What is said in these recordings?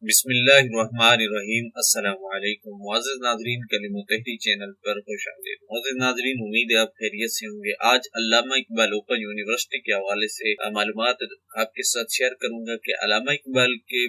بسم اللہ الرحمن الرحیم۔ السلام علیکم معزز ناظرین، کلمہ تحری چینل پر خوش آمدید۔ معزز ناظرین، امید ہے آپ خیریت سے ہوں گے۔ آج علامہ اقبال اوپن یونیورسٹی کے حوالے سے معلومات آپ کے ساتھ شیئر کروں گا کہ علامہ اقبال کے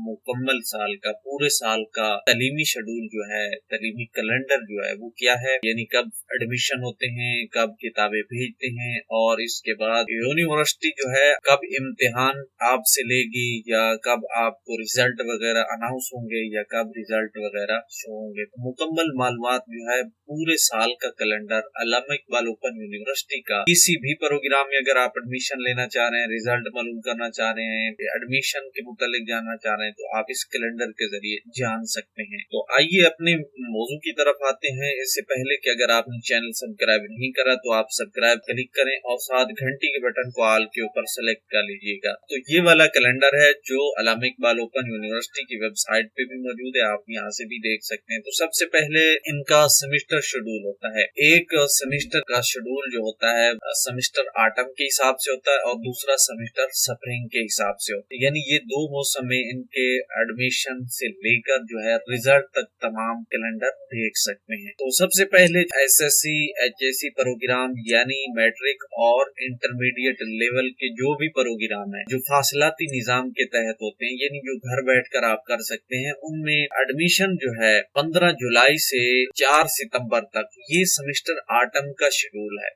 مکمل سال کا، پورے سال کا تعلیمی شیڈول جو ہے، تعلیمی کیلنڈر جو ہے وہ کیا ہے، یعنی کب ایڈمیشن ہوتے ہیں، کب کتابیں بھیجتے ہیں، اور اس کے بعد یونیورسٹی جو ہے کب امتحان آپ سے لے گی، یا کب آپ کو رزلٹ وغیرہ اناؤنس ہوں گے، یا کب رزلٹ وغیرہ شو ہوں گے۔ تو مکمل معلومات جو ہے پورے سال کا کیلنڈر علامہ اقبال اوپن یونیورسٹی کا، کسی بھی پروگرام میں اگر آپ ایڈمیشن لینا چاہ رہے ہیں، رزلٹ معلوم کرنا چاہ رہے ہیں، ایڈمیشن کے متعلق جاننا چاہ رہے ہیں، تو آپ اس کیلنڈر کے ذریعے جان سکتے ہیں۔ تو آئیے اپنے موضوع کی طرف آتے ہیں۔ اس سے پہلے کہ اگر آپ نے چینل سبسکرائب نہیں کرا تو آپ سبسکرائب کلک کریں اور ساتھ گھنٹی کے بٹن کو آل کے اوپر سلیکٹ کر لیجیے گا۔ تو یہ والا کیلنڈر ہے جو علامہ اقبال اوپن یونیورسٹی کی ویب سائٹ پہ بھی موجود ہے، آپ یہاں سے بھی دیکھ سکتے ہیں۔ تو سب سے پہلے ان کا سیمسٹر شیڈول ہوتا ہے۔ ایک سیمسٹر کا شیڈول جو ہوتا ہے سیمسٹر آٹم کے حساب سے ہوتا ہے، اور دوسرا سیمسٹر سپرنگ کے حساب سے ہوتا ہے، یعنی یہ دو موسم میں ان کے ایڈمیشن سے لے کر جو ہے رزلٹ تک تمام کیلنڈر دیکھ سکتے ہیں۔ تو سب سے پہلے S S C, H S C program, یعنی میٹرک اور انٹرمیڈیٹ لیول کے جو بھی پروگرام ہیں جو فاصلاتی نظام کے تحت ہوتے ہیں، یعنی جو گھر بیٹھ کر آپ کر سکتے ہیں، ان میں ایڈمیشن جو ہے 15 جولائی سے 4 ستمبر تک یہ سیمسٹر آٹم کا شیڈول ہے۔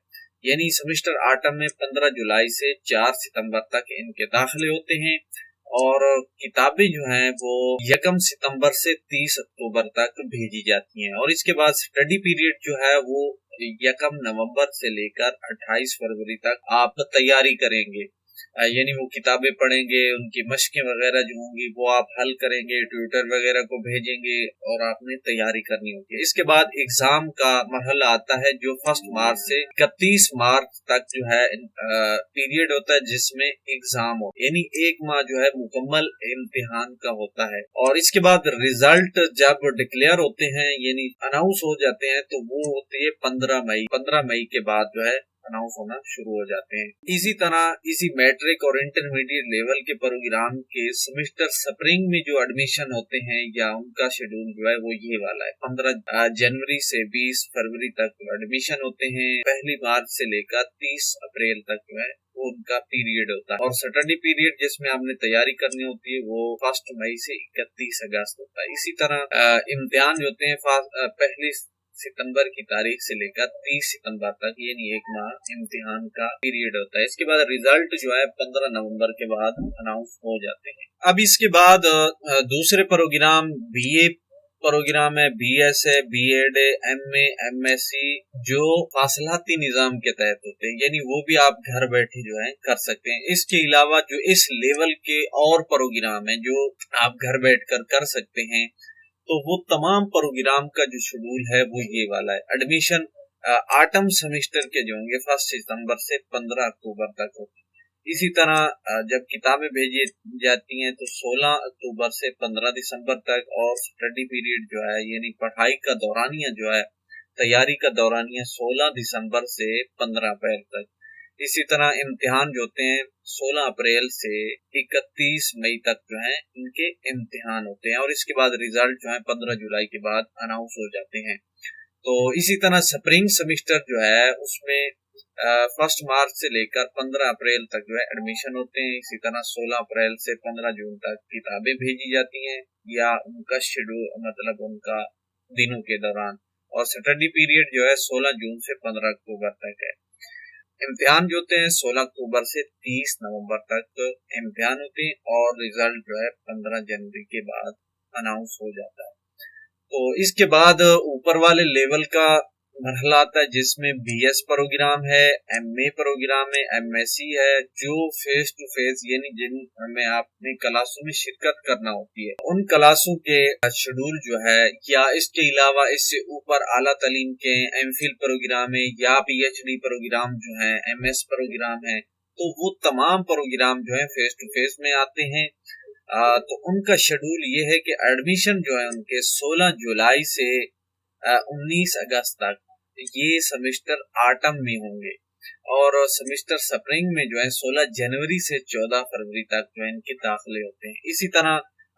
یعنی سیمسٹر آٹم میں 15 جولائی سے 4 ستمبر تک ان کے داخلے ہوتے ہیں، اور کتابیں جو ہیں وہ 1 ستمبر سے 30 اکتوبر تک بھیجی جاتی ہیں، اور اس کے بعد اسٹڈی پیریڈ جو ہے وہ 1 نومبر سے لے کر 28 فروری تک آپ تیاری کریں گے، یعنی وہ کتابیں پڑھیں گے، ان کی مشقیں وغیرہ جو ہوں گی وہ آپ حل کریں گے، ٹیوٹر وغیرہ کو بھیجیں گے، اور آپ نے تیاری کرنی ہوگی۔ اس کے بعد ایگزام کا مرحلہ آتا ہے جو 1 مارچ سے 31 مارچ تک جو ہے پیریڈ ہوتا ہے، جس میں ایگزام ہو، یعنی 1 ماہ جو ہے مکمل امتحان کا ہوتا ہے۔ اور اس کے بعد رزلٹ جب ڈکلیئر ہوتے ہیں، یعنی اناؤنس ہو جاتے ہیں، تو وہ ہوتی ہے 15 مئی کے بعد جو ہے اناؤنس ہونا شروع ہو جاتے ہیں۔ اسی طرح اسی میٹرک اور انٹرمیڈیٹ لیول کے پروگرام کے سیمسٹر سپرنگ میں جو ایڈمیشن ہوتے ہیں یا ان کا شیڈول جو ہے وہ یہ والا ہے۔ 15 جنوری سے 20 فروری تک ایڈمیشن ہوتے ہیں، 1 مارچ سے لے کر 30 اپریل تک جو ہے وہ ان کا پیریڈ ہوتا ہے، اور سٹڈی پیریڈ جس میں آپ نے تیاری کرنی ہوتی ہے وہ 1 مئی سے 31 اگست ہوتا ہے۔ اسی طرح امتحان جو ہوتے ہیں 1 ستمبر کی تاریخ سے لے کر 30 ستمبر تک، یعنی 1 ماہ امتحان کا پیریڈ ہوتا ہے۔ اس کے بعد رزلٹ جو ہے 15 نومبر کے بعد اناؤنس ہو جاتے ہیں۔ اب اس کے بعد دوسرے پروگرام بی اے پروگرام ہے، بی ایس ہے، بی ایڈ ہے، ایم اے، ایم ایس سی، جو فاصلاتی نظام کے تحت ہوتے ہیں، یعنی وہ بھی آپ گھر بیٹھے جو ہے کر سکتے ہیں۔ اس کے علاوہ جو اس لیول کے اور پروگرام ہیں جو آپ گھر بیٹھ کر کر سکتے ہیں، تو وہ تمام پروگرام کا جو شیڈول ہے وہ یہ والا ہے۔ ایڈمیشن آٹم سیمسٹر کے جو ہوں گے 1 ستمبر سے 15 اکتوبر تک ہوتی ہے۔ اسی طرح جب کتابیں بھیجی جاتی ہیں تو 16 اکتوبر سے 15 دسمبر تک، اور اسٹڈی پیریڈ جو ہے یعنی پڑھائی کا دورانیہ جو ہے، تیاری کا دورانیہ 16 دسمبر سے 15 اپریل تک۔ اسی طرح امتحان جو ہوتے ہیں 16 اپریل سے 31 مئی تک جو ہیں ان کے امتحان ہوتے ہیں، اور اس کے بعد رزلٹ جو ہے 15 جولائی کے بعد اناؤنس ہو جاتے ہیں۔ تو اسی طرح سپرنگ سیمسٹر جو ہے اس میں 1 مارچ سے لے کر 15 اپریل تک جو ہے ایڈمیشن ہوتے ہیں۔ اسی طرح 16 اپریل سے 15 جون تک کتابیں بھیجی جاتی ہیں، یا ان کا شیڈول مطلب ان کا دنوں کے دوران، اور سٹڈی پیریڈ جو ہے 16 جون سے 15 اکتوبر تک ہے۔ امتحان جو ہوتے ہیں 16 اکتوبر سے 30 نومبر تک امتحان ہوتے ہیں، اور رزلٹ جو ہے 15 جنوری کے بعد اناؤنس ہو جاتا ہے۔ تو اس کے بعد اوپر والے لیول کا مرحلہ آتا ہے جس میں بی ایس پروگرام ہے، ایم اے پروگرام ہے، ایم ایس سی ہے، جو فیس ٹو فیس یعنی جن میں آپ نے کلاسوں میں شرکت کرنا ہوتی ہے، ان کلاسوں کے شیڈول جو ہے، یا اس کے علاوہ اس سے اوپر اعلیٰ تعلیم کے ایم فل پروگرام ہے، یا پی ایچ ڈی پروگرام جو ہیں، ایم ایس پروگرام ہے، تو وہ تمام پروگرام جو ہیں فیس ٹو فیس میں آتے ہیں۔ تو ان کا شیڈول یہ ہے کہ ایڈمیشن جو ہے ان کے 16 جولائی سے 19 اگست تک یہ سیمسٹر آٹم میں ہوں گے، اور سیمسٹر سپرنگ میں جو ہے 16 جنوری سے 14 فروری تک جو ہے ان کے داخلے ہوتے ہیں۔ اسی طرح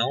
9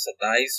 27